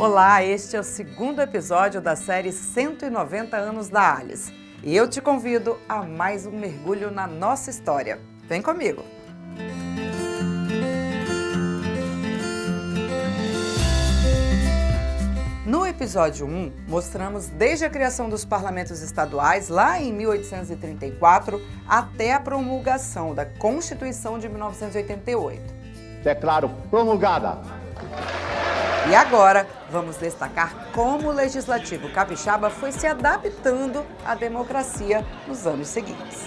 Olá, este é o segundo episódio da série 190 anos da Alice. E eu te convido a mais um mergulho na nossa história. Vem comigo! No episódio 1, mostramos desde a criação dos parlamentos estaduais, lá em 1834, até a promulgação da Constituição de 1988. Declaro promulgada. E agora, vamos destacar como o Legislativo capixaba foi se adaptando à democracia nos anos seguintes.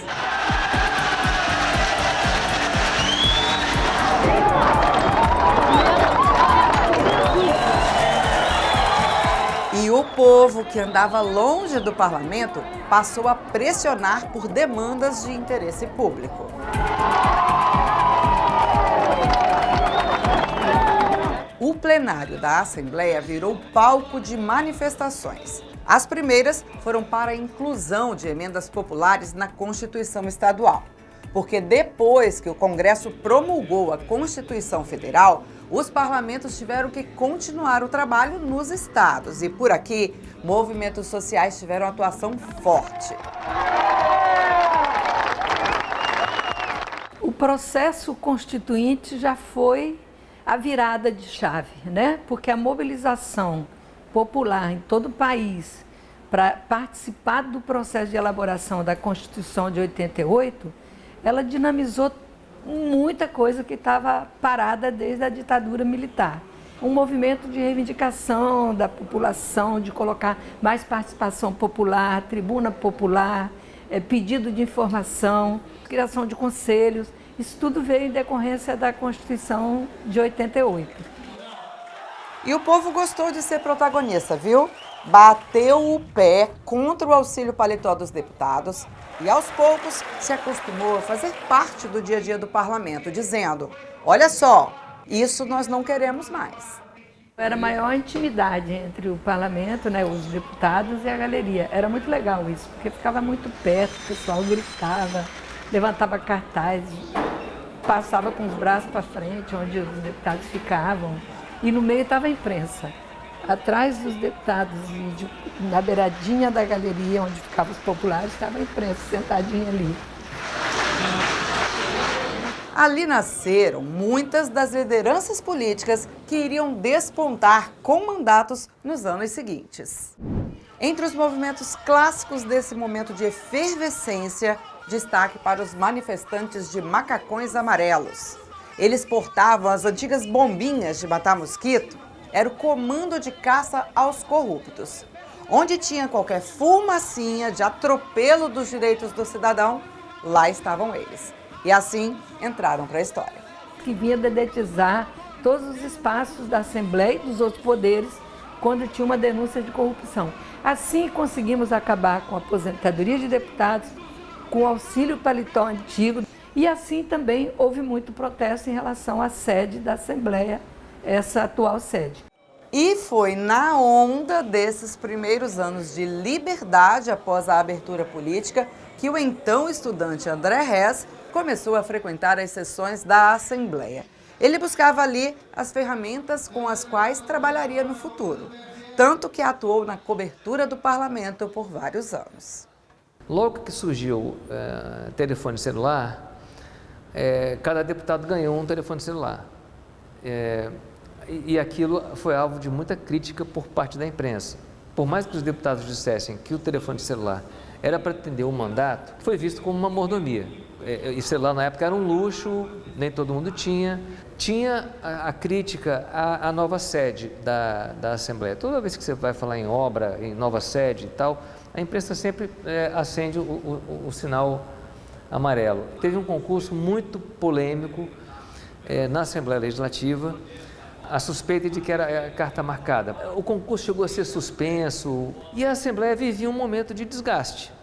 E o povo que andava longe do parlamento passou a pressionar por demandas de interesse público. O plenário da Assembleia virou palco de manifestações. As primeiras foram para a inclusão de emendas populares na Constituição Estadual, porque depois que o Congresso promulgou a Constituição Federal, os parlamentos tiveram que continuar o trabalho nos estados e, por aqui, movimentos sociais tiveram atuação forte. O processo constituinte já foi a virada de chave, né? Porque a mobilização popular em todo o país para participar do processo de elaboração da Constituição de 88, ela dinamizou muita coisa que estava parada desde a ditadura militar. Um movimento de reivindicação da população, de colocar mais participação popular, tribuna popular, pedido de informação, criação de conselhos. Isso tudo veio em decorrência da Constituição de 88. E o povo gostou de ser protagonista, viu? Bateu o pé contra o auxílio paletó dos deputados e, aos poucos, se acostumou a fazer parte do dia a dia do parlamento, dizendo: olha só, isso nós não queremos mais. Era maior intimidade entre o parlamento, né, os deputados e a galeria. Era muito legal isso, porque ficava muito perto, o pessoal gritava, levantava cartaz, passava com os braços para frente, onde os deputados ficavam, e no meio estava a imprensa. Atrás dos deputados, na beiradinha da galeria, onde ficavam os populares, estava a imprensa sentadinha ali. Ali nasceram muitas das lideranças políticas que iriam despontar com mandatos nos anos seguintes. Entre os movimentos clássicos desse momento de efervescência, destaque para os manifestantes de macacões amarelos. Eles portavam as antigas bombinhas de matar mosquito. Era o comando de caça aos corruptos. Onde tinha qualquer fumacinha de atropelo dos direitos do cidadão, lá estavam eles. E assim entraram para a história. Que vinha dedetizar todos os espaços da Assembleia e dos outros poderes quando tinha uma denúncia de corrupção. Assim conseguimos acabar com a aposentadoria de deputados, com o auxílio paletó antigo. E assim também houve muito protesto em relação à sede da Assembleia, essa atual sede. E foi na onda desses primeiros anos de liberdade após a abertura política que o então estudante André Hess começou a frequentar as sessões da Assembleia. Ele buscava ali as ferramentas com as quais trabalharia no futuro, tanto que atuou na cobertura do parlamento por vários anos. Logo que surgiu telefone celular, cada deputado ganhou um telefone celular. E aquilo foi alvo de muita crítica por parte da imprensa. Por mais que os deputados dissessem que o telefone celular era para atender um mandato, foi visto como uma mordomia. E celular na época era um luxo, nem todo mundo tinha. Tinha a crítica à nova sede da Assembleia. Toda vez que você vai falar em obra, em nova sede e tal, a imprensa sempre acende o sinal amarelo. Teve um concurso muito polêmico na Assembleia Legislativa, a suspeita de que era carta marcada. O concurso chegou a ser suspenso e a Assembleia vivia um momento de desgaste.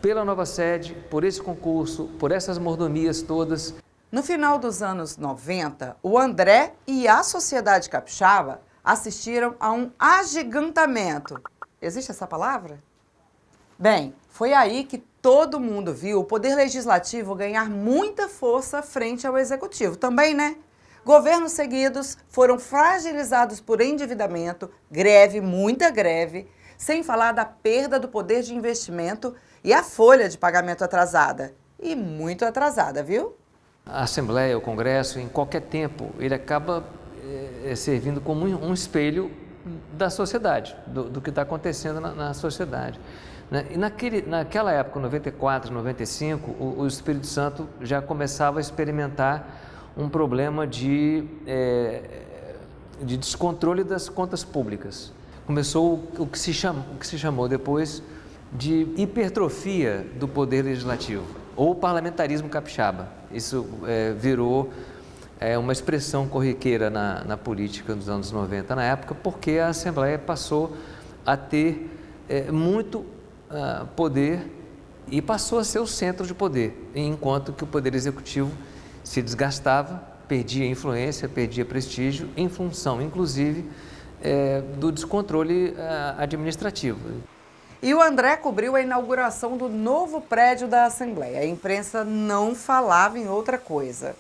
Pela nova sede, por esse concurso, por essas mordomias todas. No final dos anos 90, o André e a sociedade capixaba assistiram a um agigantamento. Existe essa palavra? Bem, foi aí que todo mundo viu o Poder Legislativo ganhar muita força frente ao Executivo. Também, né? Governos seguidos foram fragilizados por endividamento, greve, muita greve, sem falar da perda do poder de investimento e a folha de pagamento atrasada. E muito atrasada, viu? A Assembleia, o Congresso, em qualquer tempo, ele acaba servindo como um espelho da sociedade, do que está acontecendo na sociedade. Né? E naquela época, 94, 95, o Espírito Santo já começava a experimentar um problema de descontrole das contas públicas. Começou o que se chamou depois de hipertrofia do poder legislativo, ou parlamentarismo capixaba. Isso virou uma expressão corriqueira na política dos anos 90, na época, porque a Assembleia passou a ter muito poder e passou a ser o centro de poder, enquanto que o Poder Executivo se desgastava, perdia influência, perdia prestígio, em função, inclusive, do descontrole administrativo. E o André cobriu a inauguração do novo prédio da Assembleia. A imprensa não falava em outra coisa.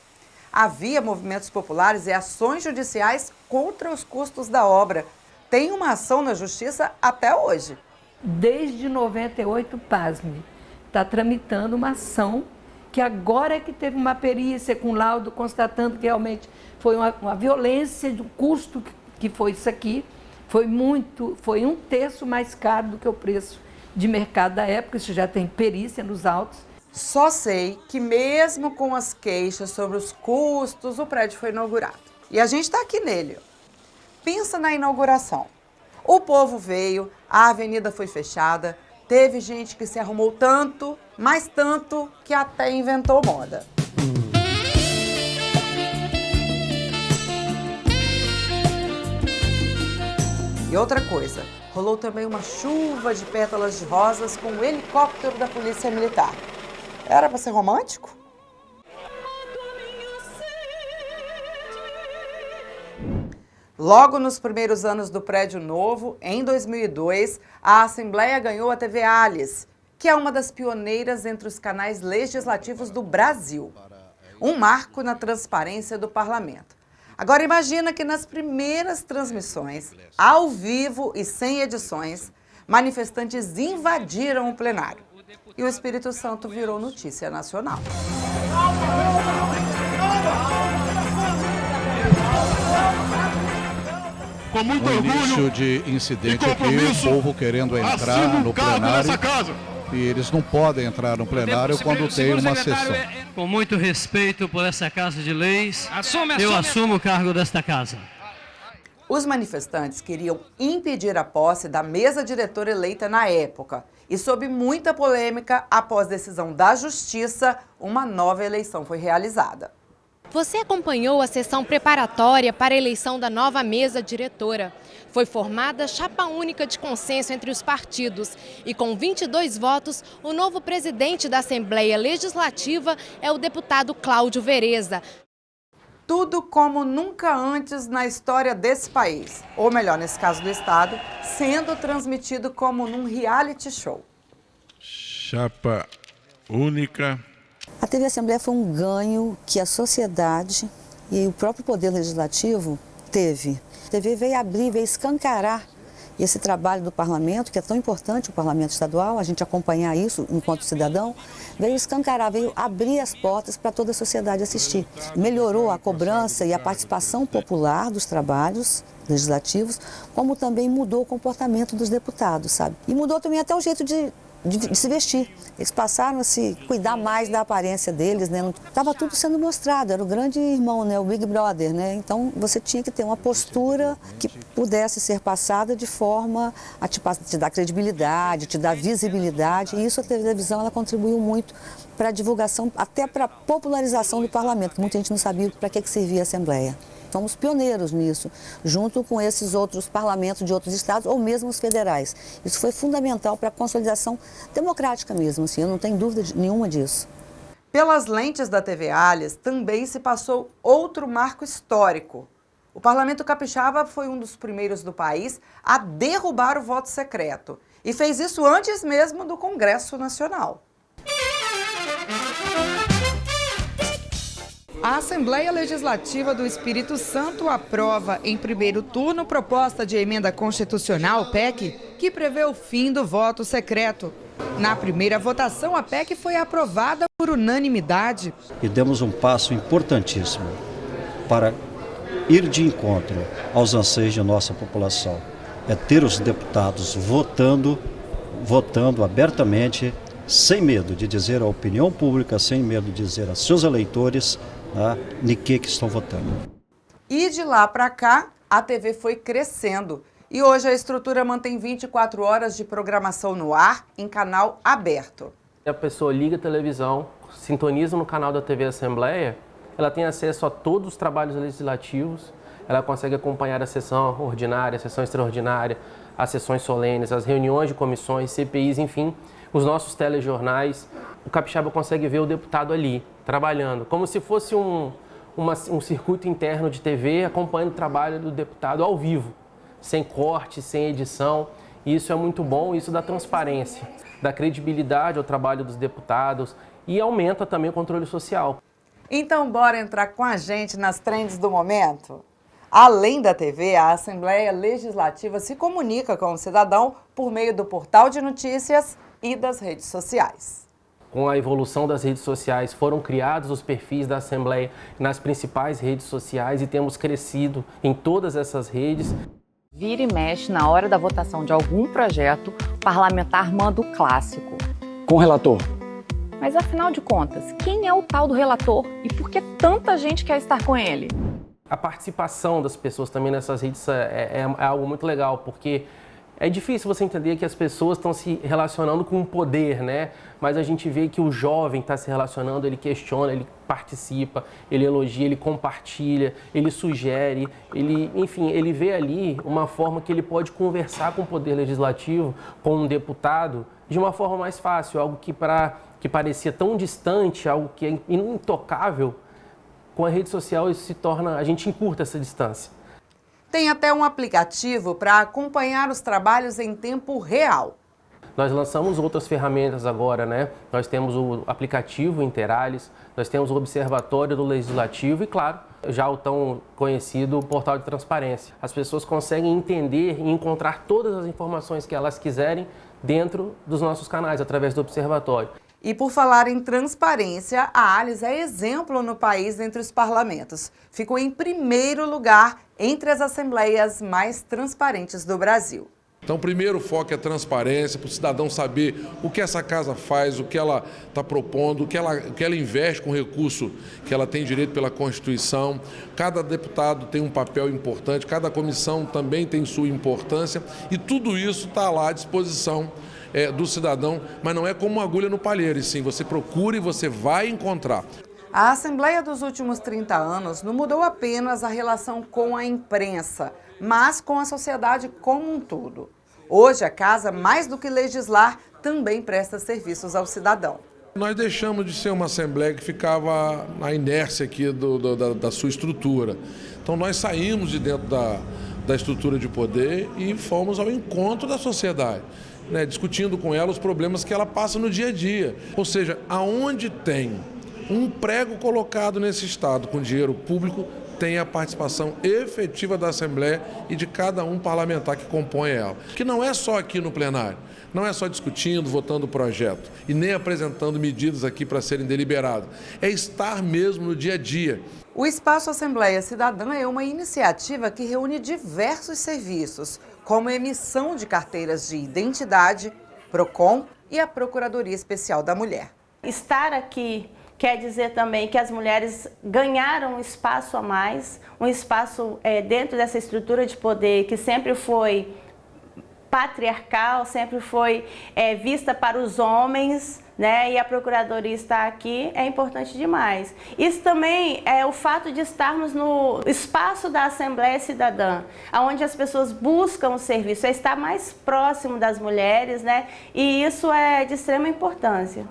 Havia movimentos populares e ações judiciais contra os custos da obra. Tem uma ação na Justiça até hoje. Desde 98, pasme, está tramitando uma ação que agora é que teve uma perícia com laudo constatando que realmente foi uma violência do custo que foi isso aqui. Foi 1/3 mais caro do que o preço de mercado da época, isso já tem perícia nos autos. Só sei que mesmo com as queixas sobre os custos, o prédio foi inaugurado. E a gente está aqui nele. Pensa na inauguração. O povo veio, a avenida foi fechada, teve gente que se arrumou tanto, mas tanto, que até inventou moda. E outra coisa, rolou também uma chuva de pétalas de rosas com o helicóptero da Polícia Militar. Era para ser romântico? Logo nos primeiros anos do prédio novo, em 2002, a Assembleia ganhou a TV Alice, que é uma das pioneiras entre os canais legislativos do Brasil. Um marco na transparência do parlamento. Agora imagina que nas primeiras transmissões, ao vivo e sem edições, manifestantes invadiram o plenário. E o Espírito Santo virou notícia nacional. Com muito orgulho, início de incidente aqui, o povo querendo entrar no plenário. E eles não podem entrar no plenário quando tem uma sessão. Com muito respeito por essa Casa de Leis, eu assumo o cargo desta casa. Os manifestantes queriam impedir a posse da mesa diretora eleita na época. E sob muita polêmica, após decisão da Justiça, uma nova eleição foi realizada. Você acompanhou a sessão preparatória para a eleição da nova mesa diretora. Foi formada chapa única de consenso entre os partidos e com 22 votos, o novo presidente da Assembleia Legislativa é o deputado Cláudio Vereza. Tudo como nunca antes na história desse país, ou melhor, nesse caso do estado, sendo transmitido como num reality show. Chapa única. A TV Assembleia foi um ganho que a sociedade e o próprio Poder Legislativo teve. A TV veio abrir, veio escancarar esse trabalho do parlamento, que é tão importante, o parlamento estadual, a gente acompanhar isso enquanto cidadão, veio escancarar, veio abrir as portas para toda a sociedade assistir. Melhorou a cobrança e a participação popular dos trabalhos legislativos, como também mudou o comportamento dos deputados, sabe? E mudou também até o jeito de se vestir. Eles passaram a se cuidar mais da aparência deles, né? Estava tudo sendo mostrado, era o grande irmão, né? O Big Brother, né? Então você tinha que ter uma postura que pudesse ser passada de forma a te dar credibilidade, te dar visibilidade, e isso a televisão ela contribuiu muito para a divulgação, até para a popularização do parlamento, que muita gente não sabia para que servia a Assembleia. Fomos pioneiros nisso, junto com esses outros parlamentos de outros estados ou mesmo os federais. Isso foi fundamental para a consolidação democrática mesmo, assim, eu não tenho dúvida nenhuma disso. Pelas lentes da TV Alice, também se passou outro marco histórico. O Parlamento Capixaba foi um dos primeiros do país a derrubar o voto secreto e fez isso antes mesmo do Congresso Nacional. A Assembleia Legislativa do Espírito Santo aprova em primeiro turno proposta de emenda constitucional, PEC, que prevê o fim do voto secreto. Na primeira votação, a PEC foi aprovada por unanimidade. E demos um passo importantíssimo para ir de encontro aos anseios de nossa população. É ter os deputados votando abertamente, sem medo de dizer à opinião pública, sem medo de dizer a seus eleitores de que estão votando. E de lá para cá, a TV foi crescendo. E hoje a estrutura mantém 24 horas de programação no ar, em canal aberto. A pessoa liga a televisão, sintoniza no canal da TV Assembleia, ela tem acesso a todos os trabalhos legislativos, ela consegue acompanhar a sessão ordinária, a sessão extraordinária, as sessões solenes, as reuniões de comissões, CPIs, enfim, os nossos telejornais. O capixaba consegue ver o deputado ali, trabalhando, como se fosse um circuito interno de TV, acompanhando o trabalho do deputado ao vivo, sem corte, sem edição. E isso é muito bom, isso dá transparência, dá credibilidade ao trabalho dos deputados e aumenta também o controle social. Então, bora entrar com a gente nas trends do momento? Além da TV, a Assembleia Legislativa se comunica com o cidadão por meio do portal de notícias e das redes sociais. Com a evolução das redes sociais, foram criados os perfis da Assembleia nas principais redes sociais e temos crescido em todas essas redes. Vira e mexe, na hora da votação de algum projeto, o parlamentar manda o clássico. Com o relator. Mas afinal de contas, quem é o tal do relator e por que tanta gente quer estar com ele? A participação das pessoas também nessas redes é algo muito legal, porque é difícil você entender que as pessoas estão se relacionando com o poder, né? Mas a gente vê que o jovem está se relacionando, ele questiona, ele participa, ele elogia, ele compartilha, ele sugere, ele vê ali uma forma que ele pode conversar com o poder legislativo, com um deputado, de uma forma mais fácil, algo que parecia tão distante, algo que é intocável. Com a rede social isso se torna, a gente encurta essa distância. Tem até um aplicativo para acompanhar os trabalhos em tempo real. Nós lançamos outras ferramentas agora, né? Nós temos o aplicativo Interales, nós temos o Observatório do Legislativo e, claro, já o tão conhecido Portal de Transparência. As pessoas conseguem entender e encontrar todas as informações que elas quiserem dentro dos nossos canais, através do Observatório. E por falar em transparência, a ALIS é exemplo no país entre os parlamentos. Ficou em primeiro lugar entre as assembleias mais transparentes do Brasil. Então, o primeiro foco é transparência, para o cidadão saber o que essa casa faz, o que ela está propondo, o que ela investe com o recurso que ela tem direito pela Constituição. Cada deputado tem um papel importante, cada comissão também tem sua importância e tudo isso está lá à disposição do cidadão, mas não é como uma agulha no palheiro, e sim, você procura e você vai encontrar. A Assembleia dos últimos 30 anos não mudou apenas a relação com a imprensa, mas com a sociedade como um todo. Hoje, a casa, mais do que legislar, também presta serviços ao cidadão. Nós deixamos de ser uma Assembleia que ficava na inércia aqui da sua estrutura. Então, nós saímos de dentro da estrutura de poder e fomos ao encontro da sociedade, né, discutindo com ela os problemas que ela passa no dia a dia. Ou seja, aonde tem um prego colocado nesse Estado com dinheiro público, tem a participação efetiva da Assembleia e de cada um parlamentar que compõe ela. Que não é só aqui no plenário, não é só discutindo, votando o projeto e nem apresentando medidas aqui para serem deliberadas. É estar mesmo no dia a dia. O Espaço Assembleia Cidadã é uma iniciativa que reúne diversos serviços, como emissão de carteiras de identidade, PROCON e a Procuradoria Especial da Mulher. Estar aqui quer dizer também que as mulheres ganharam um espaço a mais, um espaço dentro dessa estrutura de poder que sempre foi patriarcal, sempre foi vista para os homens, né? E a Procuradoria estar aqui é importante demais. Isso também é o fato de estarmos no espaço da Assembleia Cidadã, onde as pessoas buscam o serviço, é estar mais próximo das mulheres, né? E isso é de extrema importância.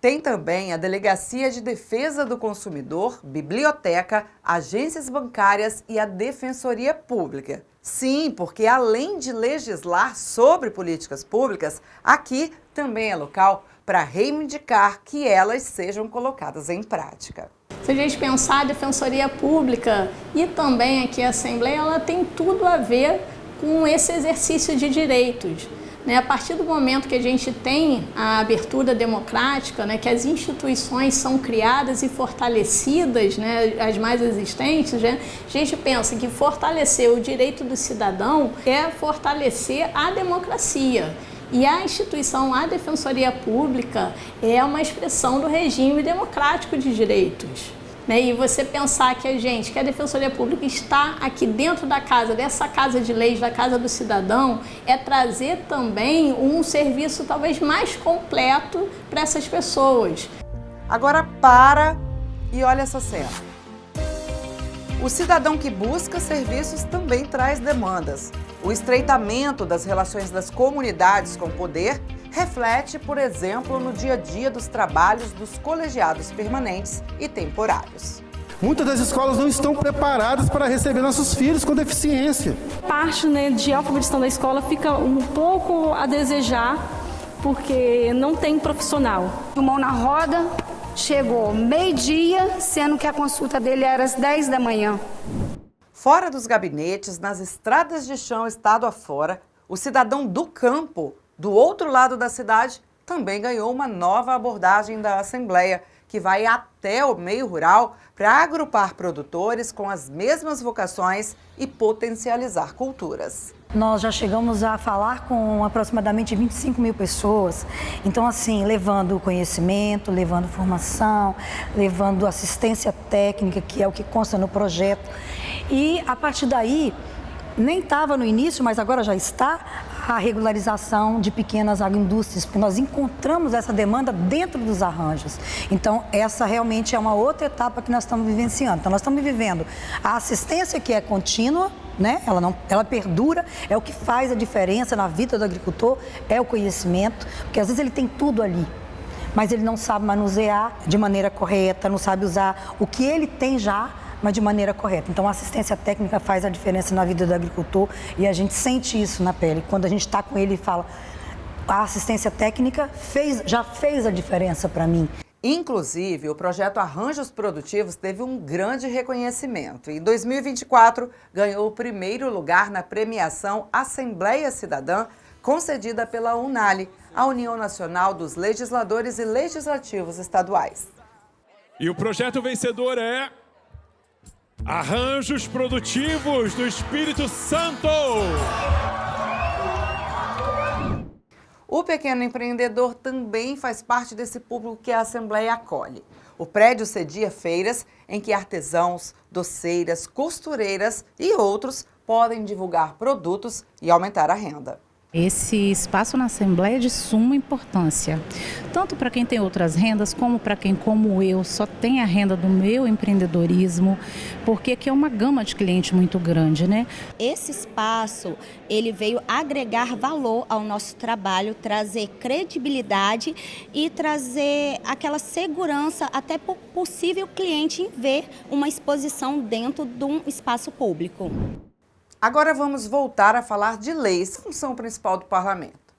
Tem também a Delegacia de Defesa do Consumidor, Biblioteca, agências bancárias e a Defensoria Pública. Sim, porque além de legislar sobre políticas públicas, aqui também é local para reivindicar que elas sejam colocadas em prática. Se a gente pensar a Defensoria Pública e também aqui a Assembleia, ela tem tudo a ver com esse exercício de direitos. A partir do momento que a gente tem a abertura democrática, que as instituições são criadas e fortalecidas, as mais existentes, a gente pensa que fortalecer o direito do cidadão é fortalecer a democracia. E a instituição, a Defensoria Pública, é uma expressão do regime democrático de direitos. E você pensar que a Defensoria Pública está aqui dentro da casa, dessa casa de leis, da casa do cidadão, é trazer também um serviço talvez mais completo para essas pessoas. Agora para e olha essa cena. O cidadão que busca serviços também traz demandas. O estreitamento das relações das comunidades com o poder reflete, por exemplo, no dia a dia dos trabalhos dos colegiados permanentes e temporários. Muitas das escolas não estão preparadas para receber nossos filhos com deficiência. Parte de alfabetização da escola fica um pouco a desejar, porque não tem profissional. Mão na roda, chegou meio-dia, sendo que a consulta dele era às 10 da manhã. Fora dos gabinetes, nas estradas de chão estado afora, o cidadão do campo, do outro lado da cidade, também ganhou uma nova abordagem da Assembleia, que vai até o meio rural para agrupar produtores com as mesmas vocações e potencializar culturas. Nós já chegamos a falar com aproximadamente 25 mil pessoas. Então, assim, levando conhecimento, levando formação, levando assistência técnica, que é o que consta no projeto. E, a partir daí, nem estava no início, mas agora já está, a regularização de pequenas agroindústrias, porque nós encontramos essa demanda dentro dos arranjos. Então, essa realmente é uma outra etapa que nós estamos vivenciando. Então, nós estamos vivendo a assistência que é contínua, ela perdura, é o que faz a diferença na vida do agricultor, é o conhecimento, porque às vezes ele tem tudo ali, mas ele não sabe manusear de maneira correta, não sabe usar o que ele tem já, mas de maneira correta. Então, a assistência técnica faz a diferença na vida do agricultor e a gente sente isso na pele. Quando a gente está com ele e fala, a assistência técnica já fez a diferença para mim. Inclusive, o projeto Arranjos Produtivos teve um grande reconhecimento. Em 2024, ganhou o primeiro lugar na premiação Assembleia Cidadã, concedida pela UNALI, a União Nacional dos Legisladores e Legislativos Estaduais. E o projeto vencedor é Arranjos Produtivos do Espírito Santo. O pequeno empreendedor também faz parte desse público que a Assembleia acolhe. O prédio cedia feiras em que artesãos, doceiras, costureiras e outros podem divulgar produtos e aumentar a renda. Esse espaço na Assembleia é de suma importância, tanto para quem tem outras rendas, como para quem, como eu, só tem a renda do meu empreendedorismo, porque aqui é uma gama de cliente muito grande, Esse espaço, ele veio agregar valor ao nosso trabalho, trazer credibilidade e trazer aquela segurança até para o possível cliente em ver uma exposição dentro de um espaço público. Agora vamos voltar a falar de leis, função principal do parlamento.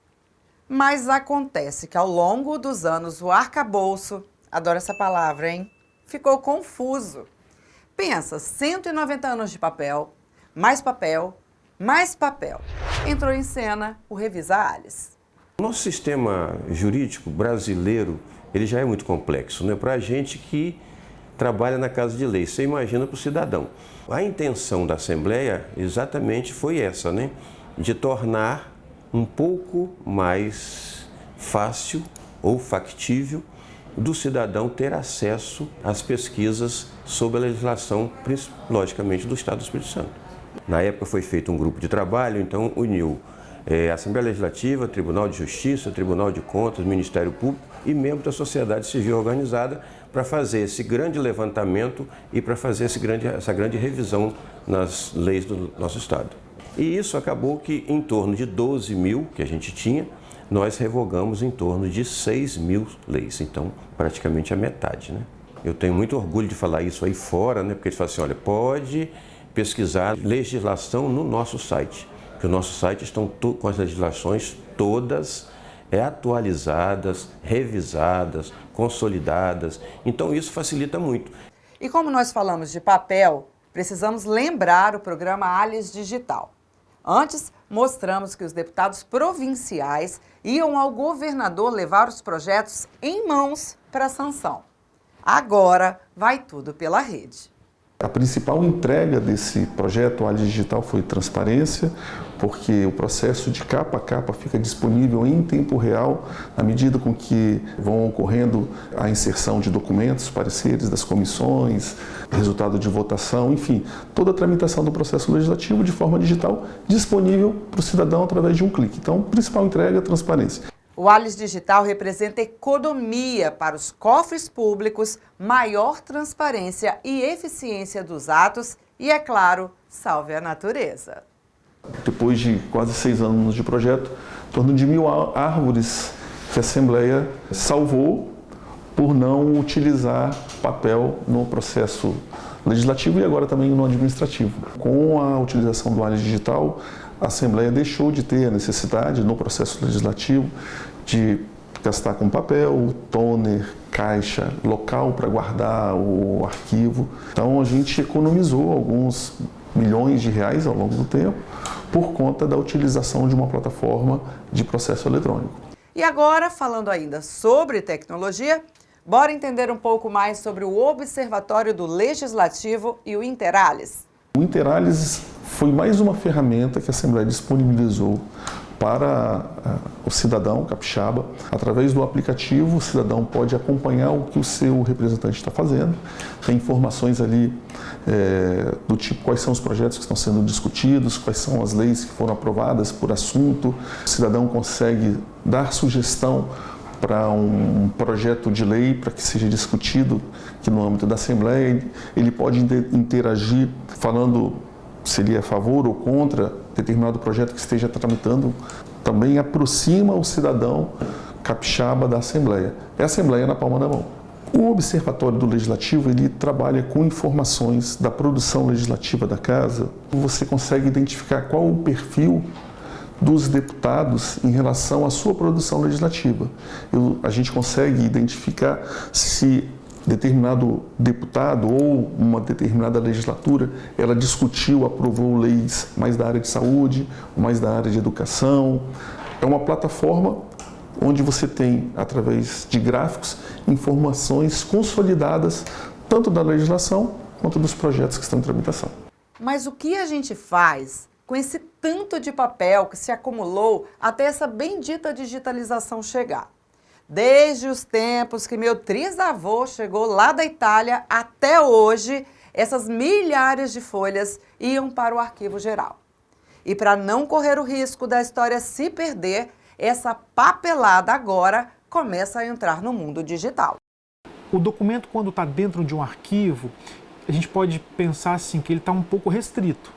Mas acontece que ao longo dos anos o arcabouço, adoro essa palavra, hein? Ficou confuso. Pensa, 190 anos de papel, mais papel, mais papel. Entrou em cena o Revisa Alice. O nosso sistema jurídico brasileiro, ele já é muito complexo, Para a gente que trabalha na Casa de Leis, você imagina para o cidadão. A intenção da Assembleia exatamente foi essa, De tornar um pouco mais fácil ou factível do cidadão ter acesso às pesquisas sobre a legislação, logicamente, do Estado do Espírito Santo. Na época foi feito um grupo de trabalho, então uniu a Assembleia Legislativa, Tribunal de Justiça, Tribunal de Contas, Ministério Público e membros da sociedade civil organizada para fazer esse grande levantamento e para fazer essa grande revisão nas leis do nosso Estado. E isso acabou que em torno de 12 mil que a gente tinha, nós revogamos em torno de 6 mil leis, então praticamente a metade. Eu tenho muito orgulho de falar isso aí fora, porque eles falam assim, olha, pode pesquisar legislação no nosso site, porque o nosso site estão com as legislações todas atualizadas, revisadas, consolidadas. Então isso facilita muito. E como nós falamos de papel, precisamos lembrar o programa Allies Digital. Antes, mostramos que os deputados provinciais iam ao governador levar os projetos em mãos para sanção. Agora vai tudo pela rede. A principal entrega desse projeto Allies Digital foi transparência, porque o processo de capa a capa fica disponível em tempo real, à medida com que vão ocorrendo a inserção de documentos, pareceres das comissões, resultado de votação, enfim, toda a tramitação do processo legislativo de forma digital disponível para o cidadão através de um clique. Então, a principal entrega é a transparência. O Allies Digital representa economia para os cofres públicos, maior transparência e eficiência dos atos e, é claro, salve a natureza. Depois de quase 6 anos de projeto, em torno de 1.000 árvores que a Assembleia salvou por não utilizar papel no processo legislativo e agora também no administrativo. Com a utilização do Allies Digital, a Assembleia deixou de ter a necessidade no processo legislativo de gastar com papel, toner, caixa, local para guardar o arquivo. Então a gente economizou alguns milhões de reais ao longo do tempo por conta da utilização de uma plataforma de processo eletrônico. E agora, falando ainda sobre tecnologia, bora entender um pouco mais sobre o Observatório do Legislativo e o Interallies. O Interallies foi mais uma ferramenta que a Assembleia disponibilizou para o cidadão capixaba. Através do aplicativo, o cidadão pode acompanhar o que o seu representante está fazendo. Tem informações ali do tipo quais são os projetos que estão sendo discutidos, quais são as leis que foram aprovadas por assunto. O cidadão consegue dar sugestão para um projeto de lei para que seja discutido aqui no âmbito da Assembleia. Ele pode interagir falando se ele é a favor ou contra determinado projeto que esteja tramitando. Também aproxima o cidadão capixaba da Assembleia. É a Assembleia na palma da mão. O Observatório do Legislativo, ele trabalha com informações da produção legislativa da Casa. Você consegue identificar qual o perfil dos deputados em relação à sua produção legislativa. A gente consegue identificar se determinado deputado ou uma determinada legislatura, ela discutiu, aprovou leis mais da área de saúde, mais da área de educação. É uma plataforma onde você tem, através de gráficos, informações consolidadas, tanto da legislação quanto dos projetos que estão em tramitação. Mas o que a gente faz com esse tanto de papel que se acumulou até essa bendita digitalização chegar? Desde os tempos que meu trisavô chegou lá da Itália até hoje, essas milhares de folhas iam para o arquivo geral. E para não correr o risco da história se perder, essa papelada agora começa a entrar no mundo digital. O documento, quando está dentro de um arquivo, a gente pode pensar assim que ele está um pouco restrito.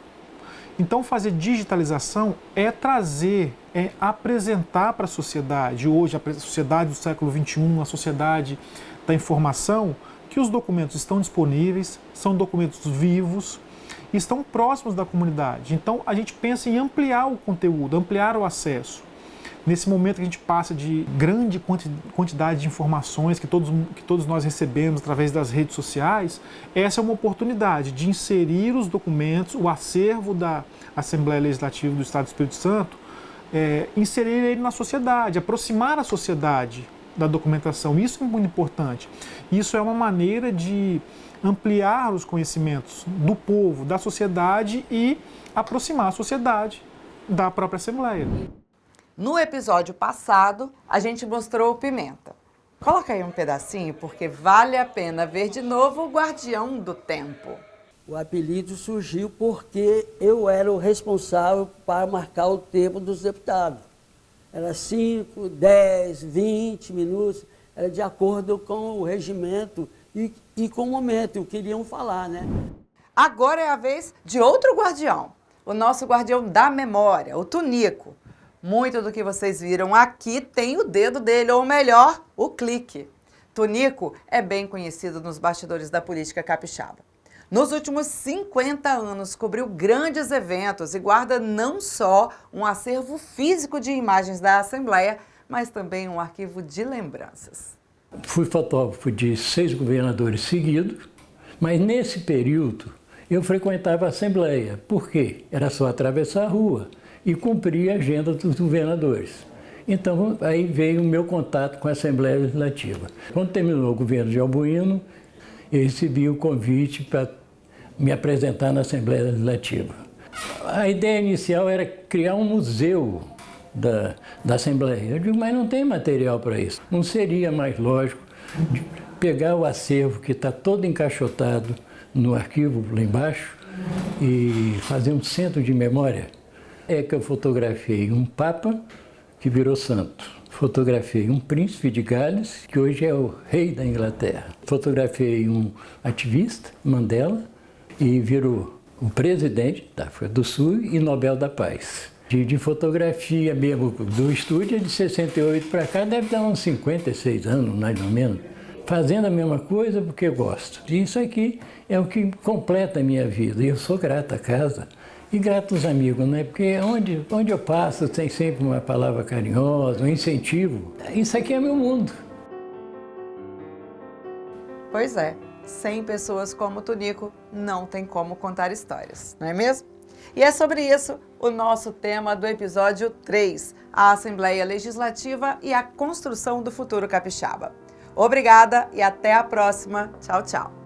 Então, fazer digitalização é trazer, é apresentar para a sociedade, hoje a sociedade do século XXI, a sociedade da informação, que os documentos estão disponíveis, são documentos vivos, estão próximos da comunidade. Então, a gente pensa em ampliar o conteúdo, ampliar o acesso. Nesse momento que a gente passa de grande quantidade de informações que todos nós recebemos através das redes sociais, essa é uma oportunidade de inserir os documentos, o acervo da Assembleia Legislativa do Estado do Espírito Santo, inserir ele na sociedade, aproximar a sociedade da documentação. Isso é muito importante. Isso é uma maneira de ampliar os conhecimentos do povo, da sociedade e aproximar a sociedade da própria Assembleia. No episódio passado, a gente mostrou o Pimenta. Coloca aí um pedacinho, porque vale a pena ver de novo o Guardião do Tempo. O apelido surgiu porque eu era o responsável para marcar o tempo dos deputados. Era 5, 10, 20 minutos, era de acordo com o regimento e com o momento, o que queriam falar, né? Agora é a vez de outro guardião, o nosso guardião da memória, o Tunico. Muito do que vocês viram aqui tem o dedo dele, ou melhor, o clique. Tunico é bem conhecido nos bastidores da política capixaba. Nos últimos 50 anos, cobriu grandes eventos e guarda não só um acervo físico de imagens da Assembleia, mas também um arquivo de lembranças. Fui fotógrafo de 6 governadores seguidos, Mas nesse período eu frequentava a Assembleia. Por quê? Era só atravessar a rua e cumprir a agenda dos governadores. Então aí veio o meu contato com a Assembleia Legislativa. Quando terminou o governo de Albuino, eu recebi o convite para me apresentar na Assembleia Legislativa. A ideia inicial era criar um museu da Assembleia. Eu digo, mas não tem material para isso. Não seria mais lógico pegar o acervo que está todo encaixotado no arquivo lá embaixo e fazer um centro de memória? É que eu fotografei um Papa que virou santo. Fotografei um príncipe de Gales, que hoje é o rei da Inglaterra. Fotografei um ativista, Mandela, e virou o presidente da África do Sul e Nobel da Paz. De fotografia mesmo do estúdio, de 68 para cá, deve dar uns 56 anos, mais ou menos. Fazendo a mesma coisa porque eu gosto. Isso aqui é o que completa a minha vida. E eu sou grato à casa e grato aos amigos, né? Porque onde eu passo tem sempre uma palavra carinhosa, um incentivo. Isso aqui é meu mundo. Pois é, sem pessoas como o Tunico, não tem como contar histórias, não é mesmo? E é sobre isso o nosso tema do episódio 3, a Assembleia Legislativa e a construção do futuro capixaba. Obrigada e até a próxima. Tchau, tchau.